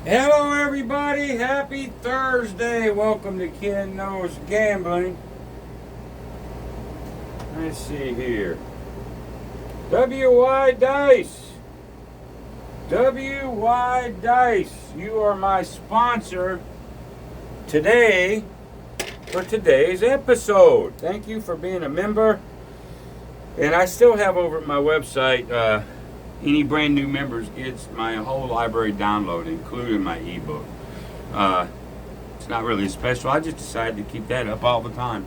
Hello, everybody. Happy Thursday. Welcome to Ken Knows Gambling. Let's see here. WY Dice. WY Dice. You are my sponsor today for today's episode. Thank you for being a member. And I still have over at my website, any brand new members gets my whole library download, including my ebook. It's not really special. I just decided to keep that up all the time.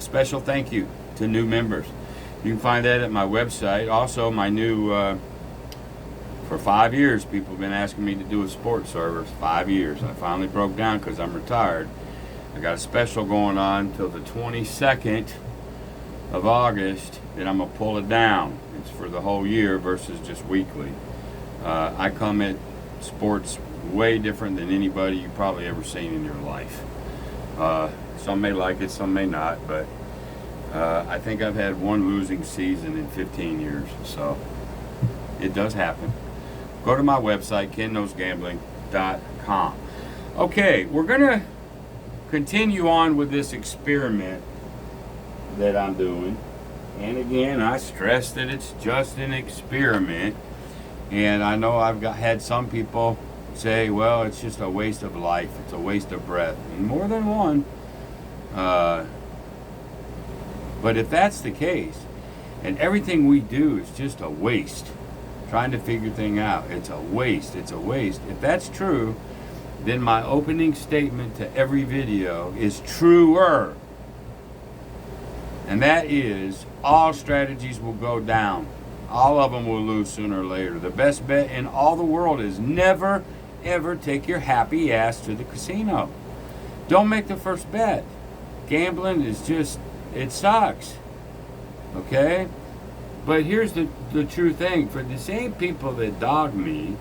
Special thank you to new members. You can find that at my website. Also, my new, for 5 years, people have been asking me to do a sports server. 5 years. I finally broke down because I'm retired. I got a special going on till the 22nd of August, and I'm going to pull it down. It's for the whole year versus just weekly. I come at sports way different than anybody you've probably ever seen in your life. Some may like it, some may not, but I think I've had one losing season in 15 years, so it does happen. Go to my website, KenKnowsGambling.com. Okay, we're going to continue on with this experiment that I'm doing. And again, I stress that it's just an experiment. And I know I've had some people say, well, it's just a waste of life. It's a waste of breath. And more than one. But if that's the case, and everything we do is just a waste, trying to figure things out, it's a waste. It's a waste. If that's true, then my opening statement to every video is truer. And that is, all strategies will go down. All of them will lose sooner or later. The best bet in all the world is never, ever take your happy ass to the casino. Don't make the first bet. Gambling is just, it sucks. Okay? But here's the true thing. For the same people that dog me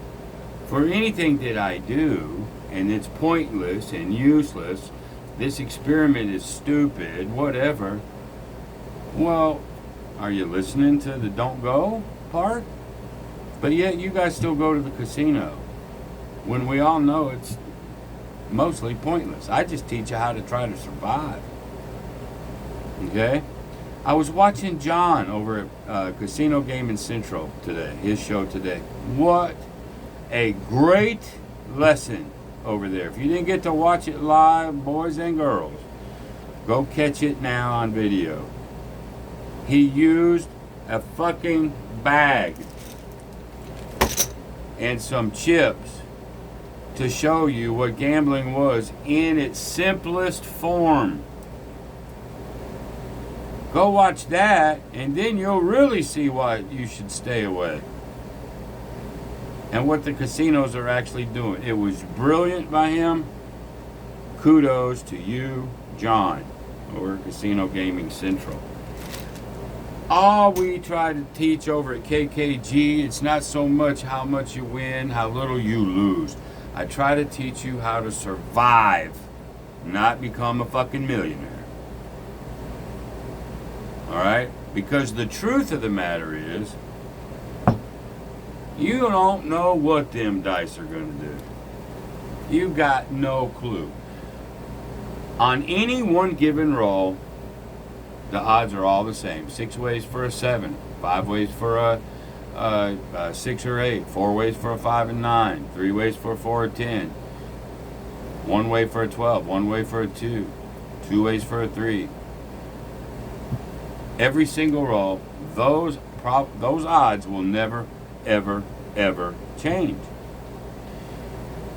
for anything that I do, and it's pointless and useless, this experiment is stupid, whatever. Well, are you listening to the don't go part? But yet you guys still go to the casino when we all know it's mostly pointless. I just teach you how to try to survive. Okay? I was watching John over at Casino Gaming Central today, his show today. What a great lesson over there. If you didn't get to watch it live, boys and girls, go catch it now on video. He used a fucking bag and some chips to show you what gambling was in its simplest form. Go watch that, and then you'll really see why you should stay away. And what the casinos are actually doing. It was brilliant by him. Kudos to you, John, over at Casino Gaming Central. All we try to teach over at KKG, it's not so much how much you win, how little you lose. I try to teach you how to survive, not become a fucking millionaire. Alright? Because the truth of the matter is, you don't know what them dice are going to do. You got no clue. On any one given roll, the odds are all the same. 6 ways for a 7, 5 ways for a 6 or 8, 4 ways for a 5 and 9, 3 ways for a 4 or 10, 1 way for a 12, 1 way for a 2, 2 ways for a 3. Every single roll, those odds will never, ever, ever change.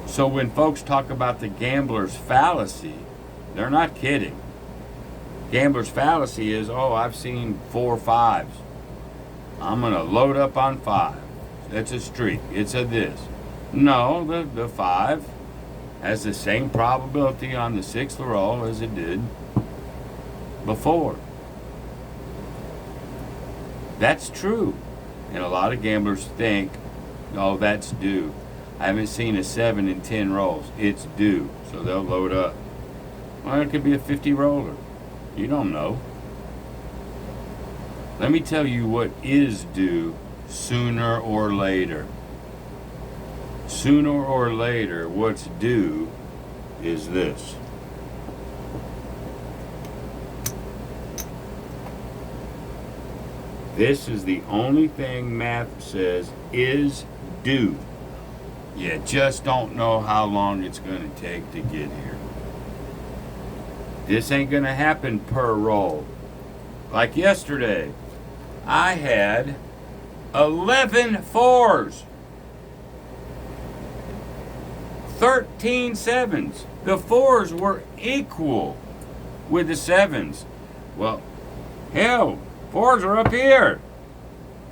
So when folks talk about the gambler's fallacy, they're not kidding. Gambler's fallacy is, oh, I've seen 4 5s. I'm going to load up on 5. That's a streak. It's a this. No, the 5 has the same probability on the 6th roll as it did before. That's true. And a lot of gamblers think, oh, that's due. I haven't seen a 7 in 10 rolls. It's due. So they'll load up. Well, it could be a 50 roller. You don't know. Let me tell you what is due sooner or later. sooner or later, what's due is this. This is the only thing math says is due. You just don't know how long it's going to take to get here. This ain't going to happen per roll. Like yesterday, I had 11 fours, 13 sevens. The fours were equal with the sevens. Well, hell, fours are up here.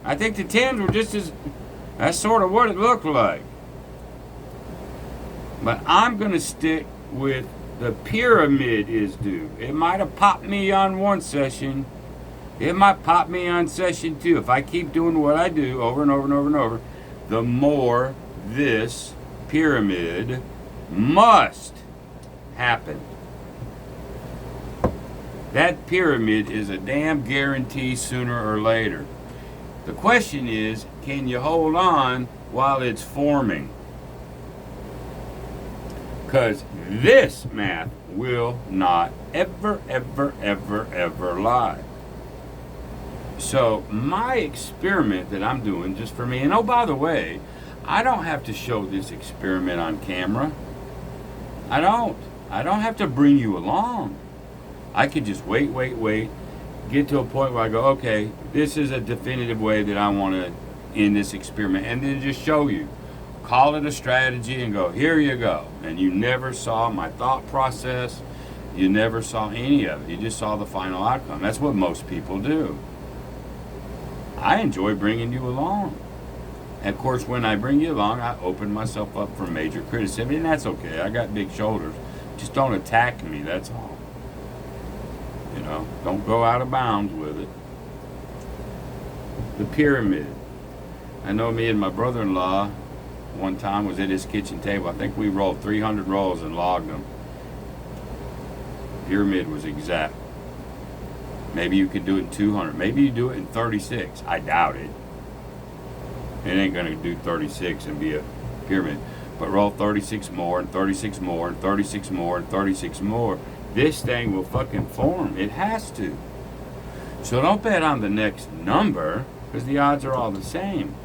I think the tens were just as, that's sort of what it looked like. But I'm going to stick with the pyramid is due. It might have popped me on one session. It might pop me on session two. If I keep doing what I do over and over and over and over, the more this pyramid must happen. That pyramid is a damn guarantee sooner or later. The question is, can you hold on while it's forming? Because this math will not ever, ever, ever, ever lie. So my experiment that I'm doing just for me, and oh, by the way, I don't have to show this experiment on camera. I don't have to bring you along. I could just wait, get to a point where I go, okay, this is a definitive way that I want to end this experiment, and then just show you. Call it a strategy and go, here you go. And you never saw my thought process. You never saw any of it. You just saw the final outcome. That's what most people do. I enjoy bringing you along. And of course, when I bring you along, I open myself up for major criticism, and that's okay. I got big shoulders. Just don't attack me, that's all. You know, don't go out of bounds with it. The pyramid. I know me and my brother-in-law one time was at his kitchen table. I think we rolled 300 rolls and logged them. Pyramid was exact. Maybe you could do it in 200. Maybe you do it in 36. I doubt it. It ain't going to do 36 and be a pyramid. But roll 36 more and 36 more and 36 more and 36 more. This thing will fucking form. It has to. So don't bet on the next number, because the odds are all the same.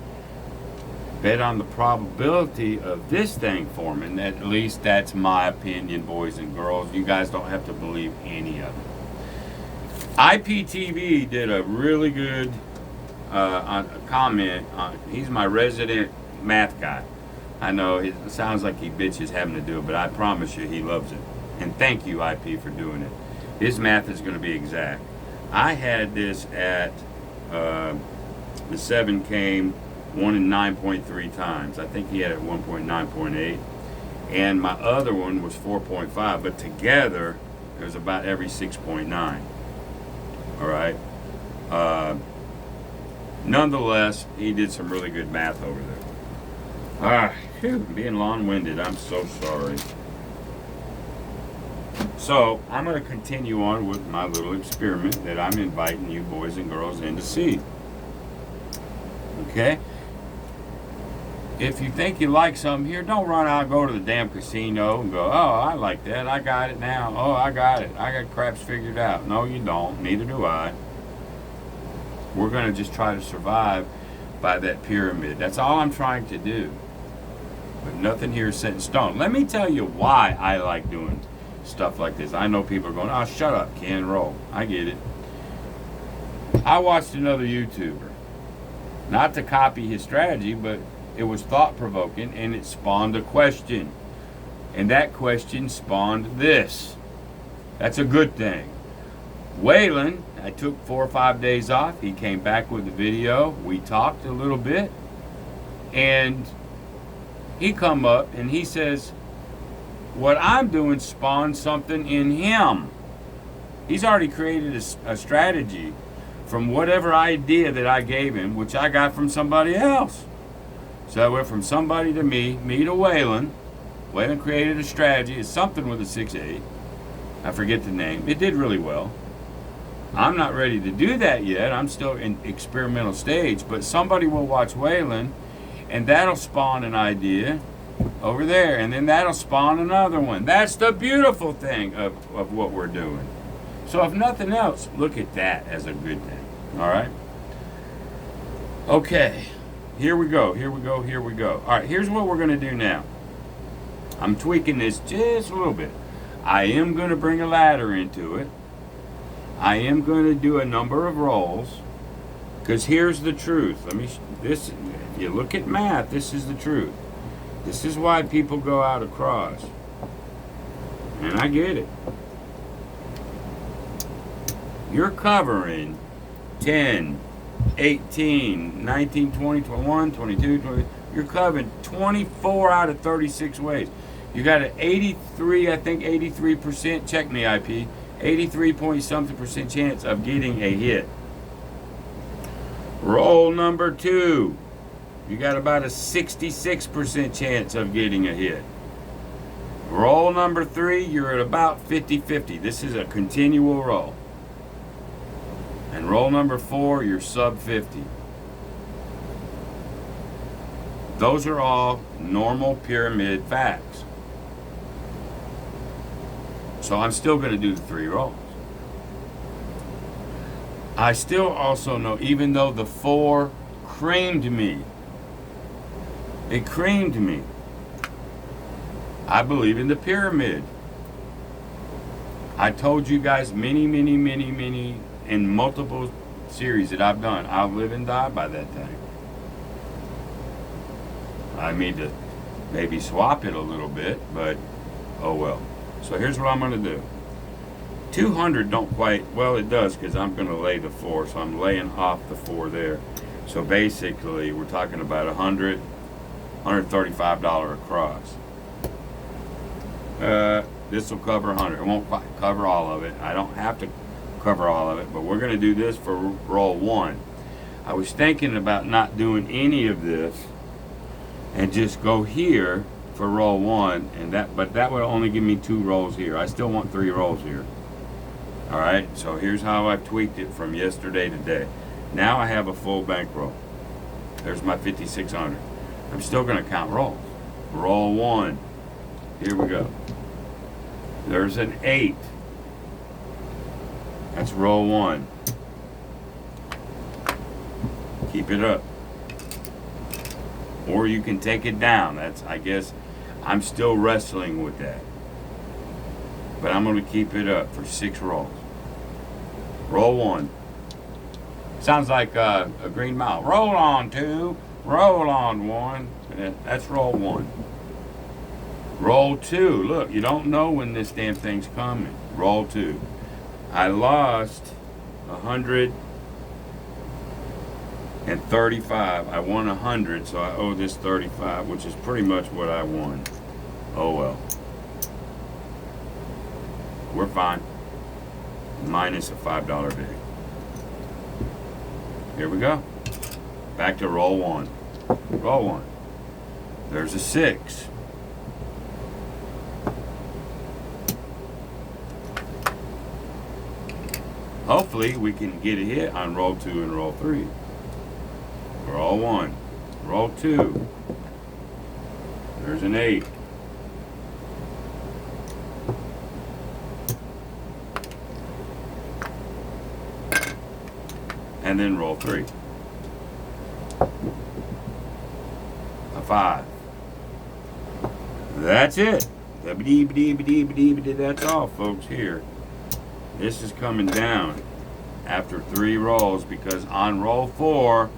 Bet on the probability of this thing forming. At least that's my opinion, boys and girls. You guys don't have to believe any of it. IPTV did a really good comment. He's my resident math guy. I know it sounds like he bitches having to do it, but I promise you he loves it. And thank you, IP, for doing it. His math is going to be exact. I had this at, the 7 came 1 in 9.3 times. I think he had it 1.9.8. And my other one was 4.5. But together, it was about every 6.9. All right? Nonetheless, he did some really good math over there. Being long-winded, I'm so sorry. So, I'm going to continue on with my little experiment that I'm inviting you boys and girls in to see. Okay? If you think you like something here, don't run out and go to the damn casino and go, oh, I like that. I got it now. Oh, I got it. I got craps figured out. No, you don't. Neither do I. We're going to just try to survive by that pyramid. That's all I'm trying to do. But nothing here is set in stone. Let me tell you why I like doing stuff like this. I know people are going, oh, shut up, Ken, roll. I get it. I watched another YouTuber. Not to copy his strategy, but it was thought-provoking, and it spawned a question. And that question spawned this. That's a good thing. Waylon, I took 4 or 5 days off. He came back with the video. We talked a little bit. And he come up and he says, what I'm doing spawned something in him. He's already created a strategy from whatever idea that I gave him, which I got from somebody else. So I went from somebody to me to Waylon. Waylon created a strategy. It's something with a 6-8. I forget the name. It did really well. I'm not ready to do that yet. I'm still in experimental stage. But somebody will watch Waylon, and that'll spawn an idea. over there, and then that'll spawn another one. That's the beautiful thing of what we're doing. So if nothing else, look at that as a good thing. All right? Okay, here we go. All right, here's what we're going to do now. I'm tweaking this just a little bit. I am going to bring a ladder into it. I am going to do a number of rolls, because here's the truth. If you look at math, this is the truth. This is why people go out across. And I get it. You're covering 10, 18, 19, 20, 21, 22, 20. You're covering 24 out of 36 ways. You got an 83, I think 83%, check me IP, 83 point something percent chance of getting a hit. Roll number 2. You got about a 66% chance of getting a hit. Roll number 3, you're at about 50-50. This is a continual roll. And roll number 4, you're sub 50. Those are all normal pyramid facts. So I'm still going to do the 3 rolls. I still also know, even though the 4 creamed me, it creamed me, I believe in the pyramid. I told you guys many, in multiple series that I've done, I'll live and die by that thing. I mean to maybe swap it a little bit, but oh well. So here's what I'm going to do. 200 don't quite, well it does, because I'm going to lay the 4, so I'm laying off the 4 there. So basically we're talking about $135 across. This will cover 100. It won't quite cover all of it. I don't have to cover all of it, but we're going to do this for roll 1. I was thinking about not doing any of this and just go here for roll 1, but that would only give me 2 rolls here. I still want 3 rolls here. All right, so here's how I've tweaked it from yesterday to today. Now I have a full bankroll. There's my 5,600. I'm still going to count rolls. Roll 1. Here we go. There's an 8. That's roll 1. Keep it up. Or you can take it down. I guess, I'm still wrestling with that. But I'm going to keep it up for 6 rolls. Roll 1. Sounds like a Green Mile. Roll on 2. Roll on 1. That's roll 1. Roll 2. Look, you don't know when this damn thing's coming. Roll 2. I lost 135. I won 100, so I owe this 35, which is pretty much what I won. Oh well. We're fine. Minus a $5 bid. Here we go. Back to roll 1. Roll 1. There's a 6. Hopefully we can get a hit on roll 2 and roll 3. Roll 1. Roll 2. There's an 8. And then roll 3. A 5. That's it. That's all, folks, here. This is coming down after 3 rolls, because on roll 4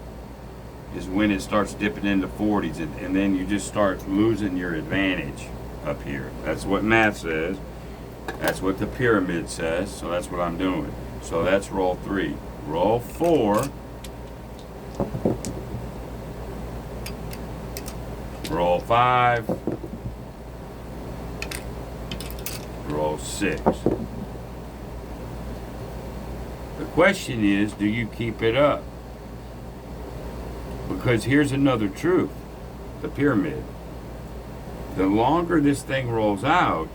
is when it starts dipping into 40s, and then you just start losing your advantage up here. That's what math says. That's what the pyramid says, so that's what I'm doing. So that's roll 3. Roll 4. Roll 5. Roll 6. The question is, do you keep it up? Because here's another truth. The pyramid. The longer this thing rolls out,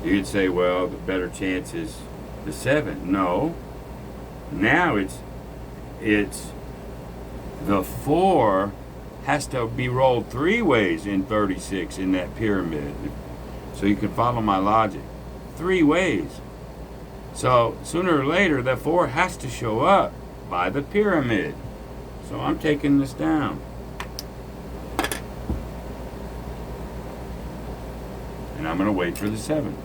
you'd say, well, the better chance is the 7. No. Now it's the 4 has to be rolled 3 ways in 36 in that pyramid. So you can follow my logic. 3 ways. So sooner or later, that 4 has to show up by the pyramid. So I'm taking this down. And I'm going to wait for the 7.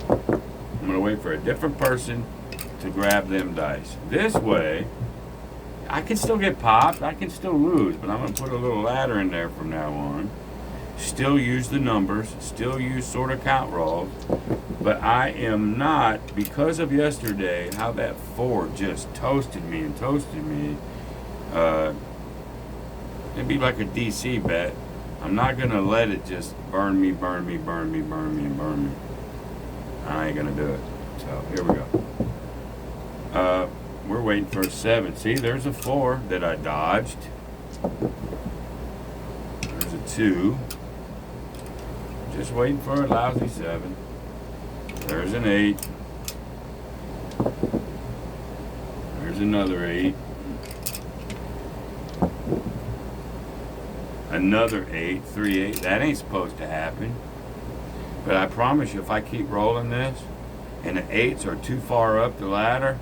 I'm going to wait for a different person to grab them dice. This way, I can still get popped. I can still lose, but I'm going to put a little ladder in there from now on. Still use the numbers. Still use sort of count rolls. But I am not, because of yesterday, how that 4 just toasted me and toasted me. It'd be like a DC bet. I'm not going to let it just burn me. I ain't going to do it. So, here we go. We're waiting for a 7. See, there's a 4 that I dodged. There's a 2. Just waiting for a lousy 7. There's an 8. There's another 8. Another 8, 3, 8. That ain't supposed to happen. But I promise you, if I keep rolling this, and the 8s are too far up the ladder,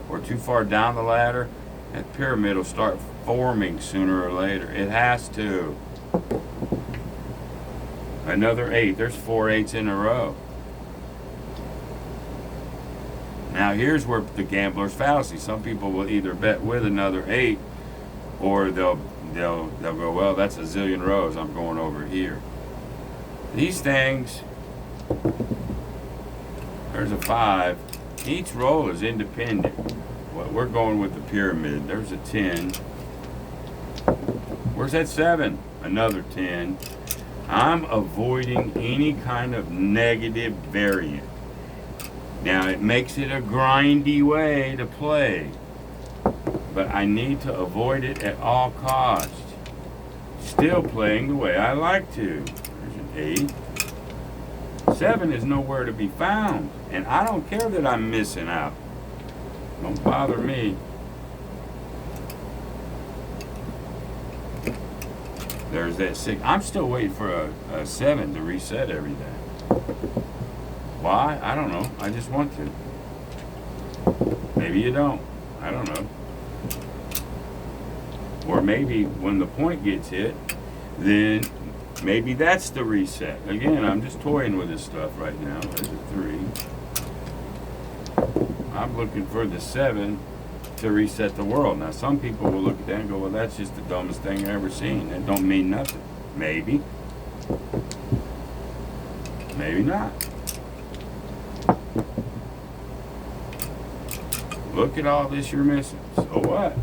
or too far down the ladder, that pyramid will start forming sooner or later. It has to. Another 8. There's 4 8s in a row. Now here's where the gambler's fallacy. Some people will either bet with another 8, or they'll go, well, that's a zillion rows. I'm going over here. These things, there's a 5. Each roll is independent. Well, we're going with the pyramid. There's a 10. Where's that 7? Another 10. I'm avoiding any kind of negative variant. Now, it makes it a grindy way to play, but I need to avoid it at all costs. Still playing the way I like to. There's an 8. 7 is nowhere to be found, and I don't care that I'm missing out. Don't bother me. There's that 6. I'm still waiting for a 7 to reset everything. Why? I don't know. I just want to. Maybe you don't. I don't know. Or maybe when the point gets hit, then maybe that's the reset. Again, I'm just toying with this stuff right now. There's a 3. I'm looking for the 7 to reset the world. Now, some people will look at that and go, well, that's just the dumbest thing I've ever seen. That don't mean nothing. Maybe. Maybe not. Look at all this you're missing. So what?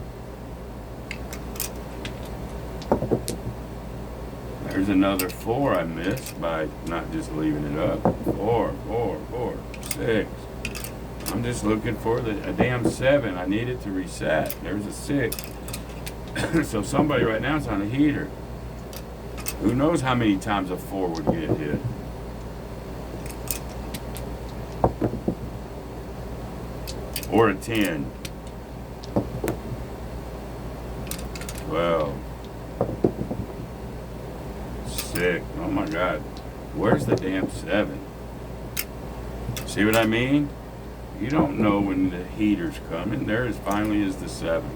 There's another 4 I missed by not just leaving it up. 4, 6. I'm just looking for a damn 7. I need it to reset. There's a 6. So somebody right now is on a heater. Who knows how many times a 4 would get hit? Or a 10. 12. 6. Oh my God. Where's the damn 7? See what I mean? You don't know when the heater's coming. There is finally is the 7.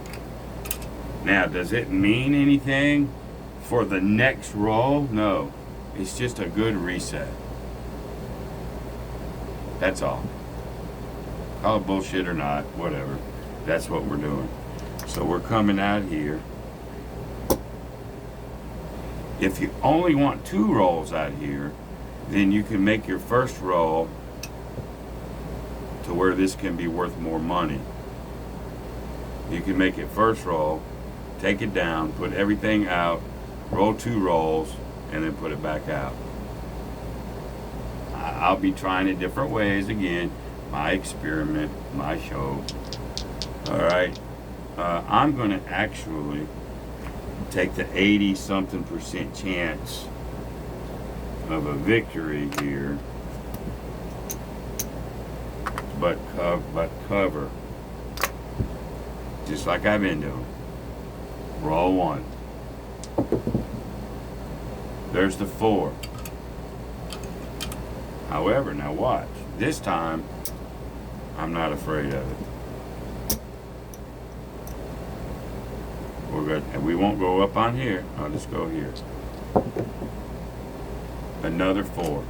Now, does it mean anything for the next roll? No. It's just a good reset. That's all. Call it bullshit or not, whatever. That's what we're doing. So we're coming out here. If you only want 2 rolls out here, then you can make your first roll to where this can be worth more money. You can make it first roll, take it down, put everything out, roll 2 rolls, and then put it back out. I'll be trying it different ways again. My experiment, my show. Alright, I'm going to actually take the 80-something% chance of a victory here, but cover, just like I've been doing. Roll 1. There's the 4. However, now watch. This time, I'm not afraid of it. We're good. And we won't go up on here. I'll just go here. Another 4.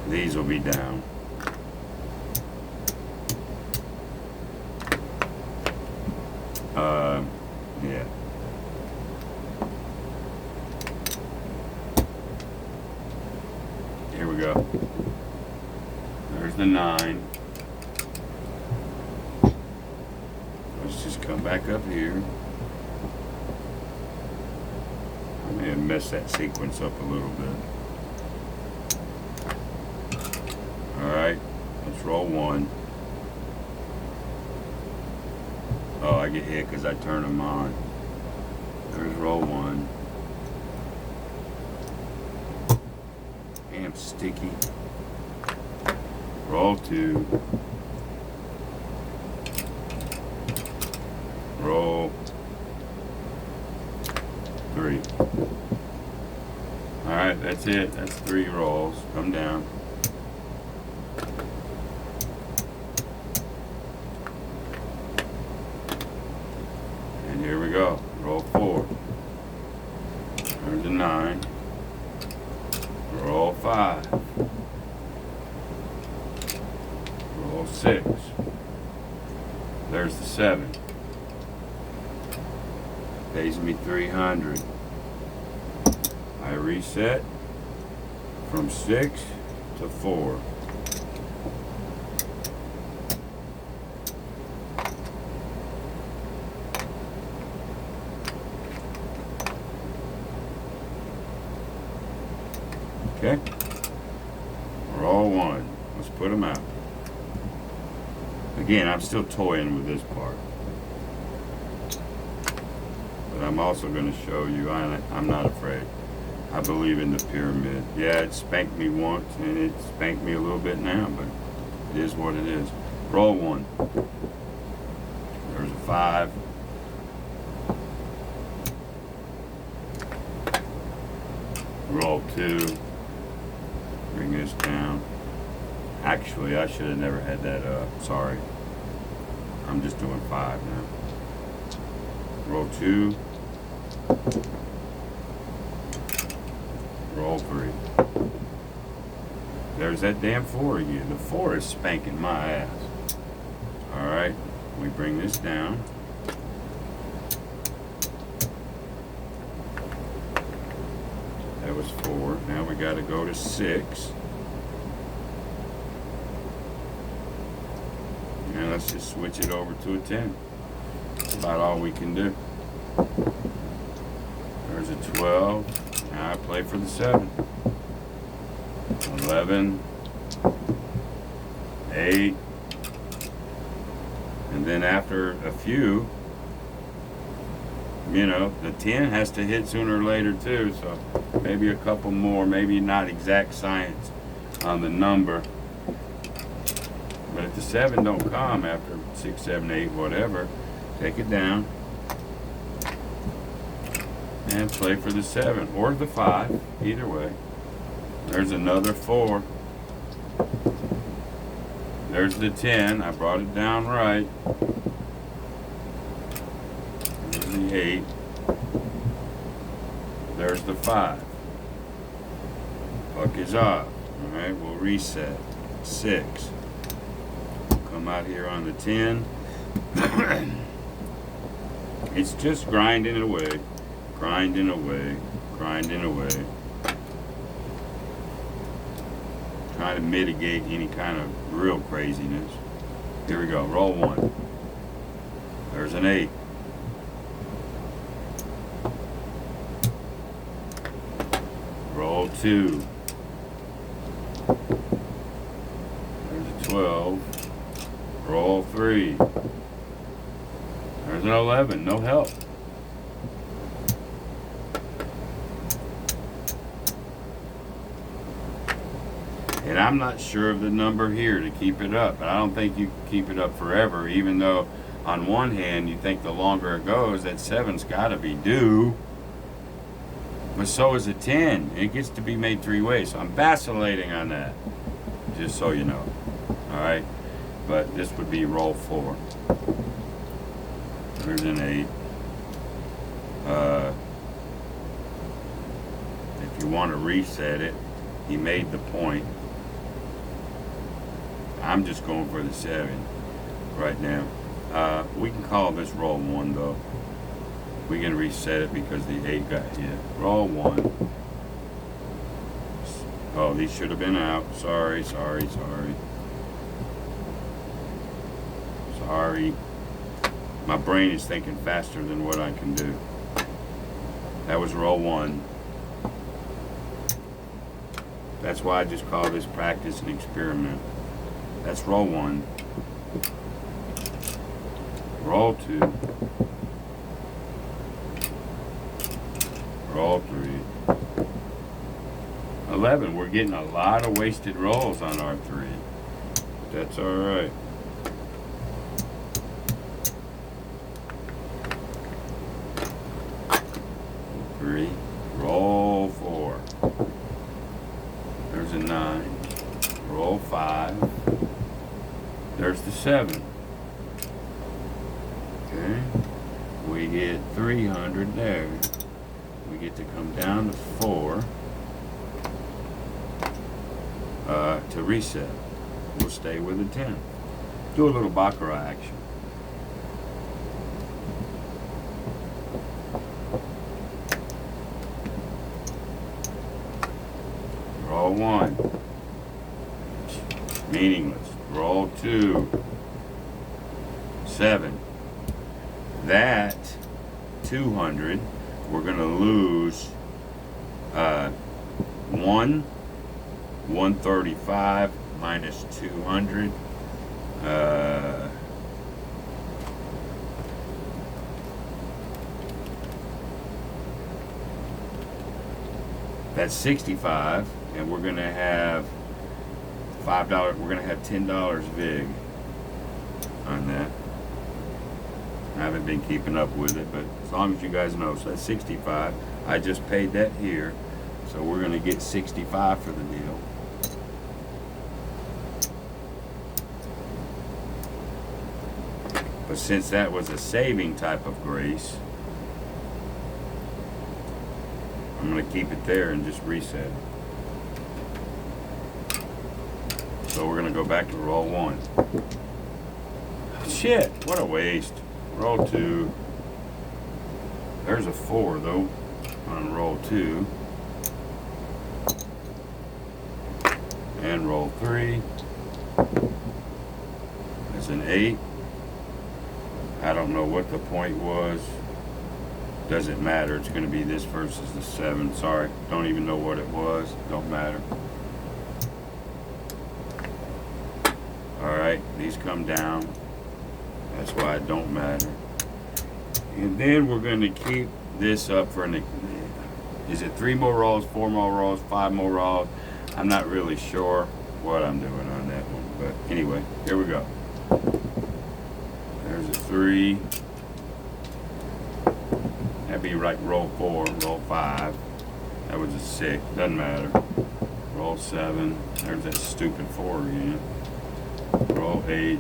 These will be down. Yeah. Here we go. There's the 9. Let's just come back up here. I may have messed that sequence up a little bit. Alright, let's roll 1. Oh, I get hit because I turn them on. There's roll 1. Damn sticky. Roll 2. Roll 3. Alright, that's it. That's 3 rolls. Come down. And here we go. Roll 4. There's a 9. Roll 5. Roll 6. There's the 7. Pays me 300. I reset from 6 to 4. Okay, roll 1. Let's put them out. Again, I'm still toying with this part. But I'm also going to show you I'm not afraid. I believe in the pyramid. Yeah, it spanked me once and it spanked me a little bit now, but it is what it is. Roll 1. There's a 5. Roll 2. Bring this down. Actually, I should have never had that up. Sorry. I'm just doing 5 now. Roll 2. Roll 3. There's that damn 4 again. The 4 is spanking my ass. Alright, we bring this down. That was 4. Now we got to go to 6. And let's just switch it over to a 10. That's about all we can do. There's a 12. Now I play for the 7. 11. 8. And then after a few, you know, the 10 has to hit sooner or later too, so maybe a couple more, maybe not exact science on the number. But if the 7 don't come after 6, 7, 8, whatever, take it down and play for the 7 or the 5, either way. There's another 4. There's the 10. I brought it down right. There's the 8. There's the 5. Puck is off. Alright, we'll reset. 6. Come out here on the 10. It's just grinding away. Grinding away. Grinding away. Trying to mitigate any kind of real craziness. Here we go. Roll 1. There's an 8. Roll 2. There's a 12. Roll 3. There's an 11. No help. And I'm not sure of the number here to keep it up. But I don't think you can keep it up forever, even though on one hand you think the longer it goes, that 7's got to be due. But so is a 10. It gets to be made 3 ways. So I'm vacillating on that, just so you know. All right? But this would be roll 4. There's an 8. If you want to reset it, he made the point. I'm just going for the 7 right now. We can call this roll 1 though. We can reset it because the 8 got hit. Roll 1. Oh, these should have been out. Sorry. Sorry. My brain is thinking faster than what I can do. That was roll 1. That's why I just call this practice and experiment. That's roll 1. Roll 2. Roll 3. 11. We're getting a lot of wasted rolls on our 3. That's alright. 3. Roll 4. There's a 9. Roll 5. There's the 7. Okay. We get 300 there. We get to come down to 4 to reset. We'll stay with a 10. Do a little baccarat action. Roll 1. Meaningless. Roll 2. 7. That 200, we're going to lose 135 minus 200. That's 65, and we're going to have $5. We're going to have $10 VIG on that. I haven't been keeping up with it, but as long as you guys know, so that's 65. I just paid that here, so we're going to get 65 for the deal. But since that was a saving type of grease, I'm going to keep it there and just reset it. So we're going to go back to roll 1. Shit, what a waste. Roll 2. There's a 4 though on roll 2. And roll 3. There's an 8. I don't know what the point was. Doesn't matter. It's going to be this versus the 7. Sorry. Don't even know what it was. Don't matter. Alright. These come down. That's why it don't matter. And then we're going to keep this up for an... Is it 3 more rolls, 4 more rolls, 5 more rolls? I'm not really sure what I'm doing on that one. But anyway, here we go. There's a 3. That'd be like roll 4, roll 5. That was a 6. Doesn't matter. Roll 7. There's that stupid 4 again. Roll 8.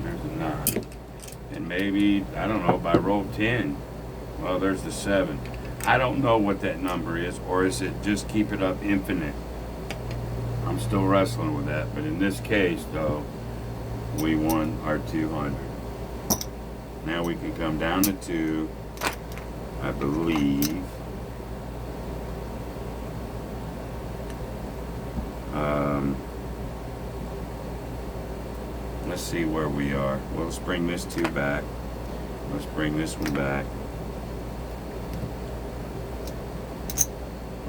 There's a 9. And maybe, I don't know, by roll 10, well, there's the 7. I don't know what that number is, or is it just keep it up infinite? I'm still wrestling with that, but in this case, though, we won our 200. Now we can come down to 2, I believe. Let's see where we are. Well, let's bring this 2 back. Let's bring this one back.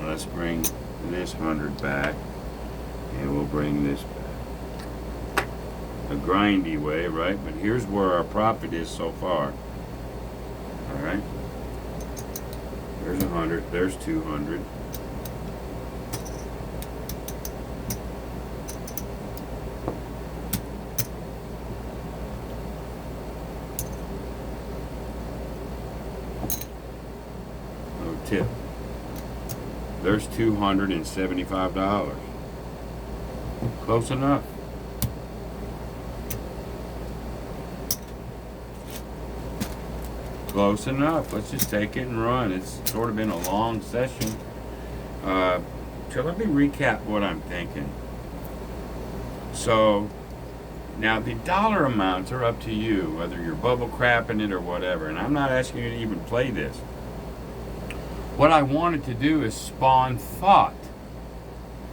Let's bring this 100 back. And we'll bring this back. A grindy way, right? But here's where our profit is so far. Alright. There's 100. There's 200. tip. There's $275. Close enough. Close enough. Let's just take it and run. It's sort of been a long session. So let me recap what I'm thinking. So now the dollar amounts are up to you, whether you're bubble crapping it or whatever. And I'm not asking you to even play this. What I wanted to do is spawn thought.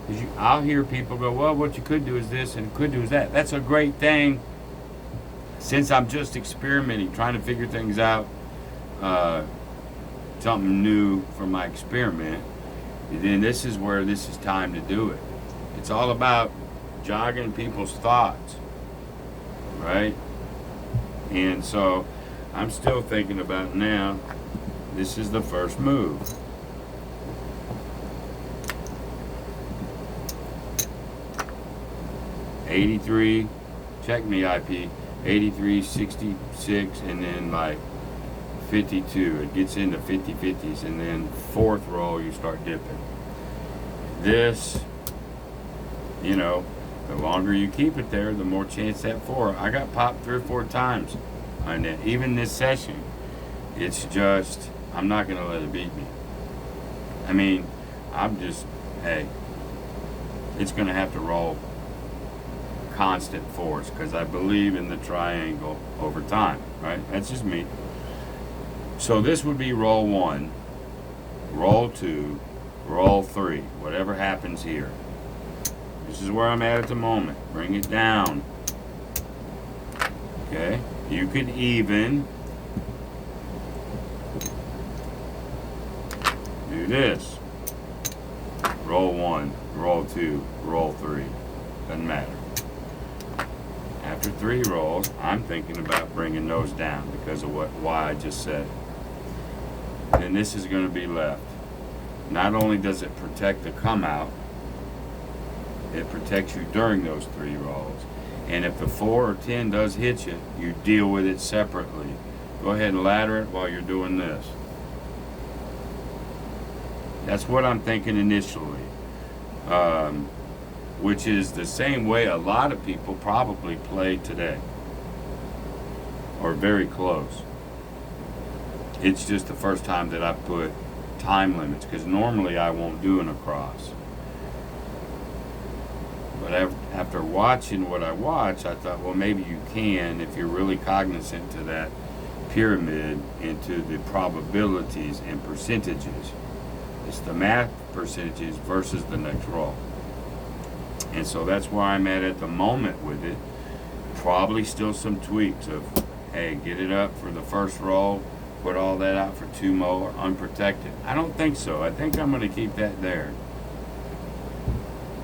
Because I'll hear people go, well, what you could do is this and could do is that. That's a great thing. Since I'm just experimenting, trying to figure things out, something new for my experiment, then this is where this is time to do it. It's all about jogging people's thoughts, right? And so I'm still thinking about now, this is the first move. $83, check me IP, 83, 66, and then like 52. It gets into 50-50s, and then fourth roll you start dipping. This, you know, the longer you keep it there, the more chance that four. I got popped 3 or 4 times on that. Even this session, it's just, I'm not gonna let it beat me. I mean, I'm just, hey, it's gonna have to roll constant force because I believe in the triangle over time, right? That's just me. So this would be roll 1, roll 2, roll 3, whatever happens here. This is where I'm at the moment. Bring it down. Okay, you could even do this. Roll 1, roll 2, roll 3. Doesn't matter. After 3 rolls, I'm thinking about bringing those down because of why I just said. And this is going to be left. Not only does it protect the come out, it protects you during those 3 rolls. And if the 4 or 10 does hit you, you deal with it separately. Go ahead and ladder it while you're doing this. That's what I'm thinking initially. Which is the same way a lot of people probably play today. Or very close. It's just the first time that I put time limits, because normally I won't do an across. But after watching what I watched, I thought, well, maybe you can if you're really cognizant to that pyramid into the probabilities and percentages. It's the math percentages versus the next roll. And so that's where I'm at the moment with it. Probably still some tweaks of, hey, get it up for the first roll, put all that out for 2 more, unprotected. I don't think so. I think I'm going to keep that there.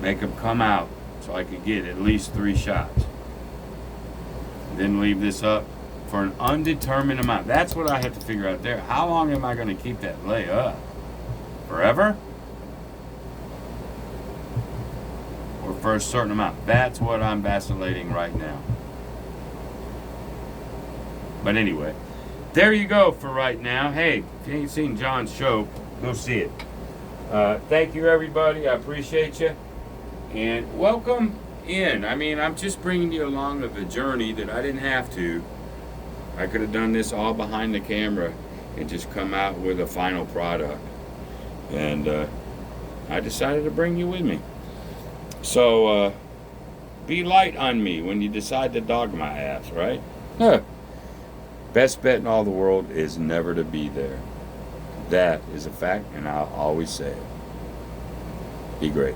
Make them come out so I can get at least 3 shots. Then leave this up for an undetermined amount. That's what I have to figure out there. How long am I going to keep that lay up? Forever? Or for a certain amount? That's what I'm vacillating right now. But anyway, there you go for right now. Hey, if you ain't seen John's show, go see it. Thank you, everybody. I appreciate you. And welcome in. I mean, I'm just bringing you along of the journey that I didn't have to. I could have done this all behind the camera and just come out with a final product. And I decided to bring you with me. So, be light on me when you decide to dog my ass, right? Huh. Best bet in all the world is never to be there. That is a fact, and I'll always say it. Be great.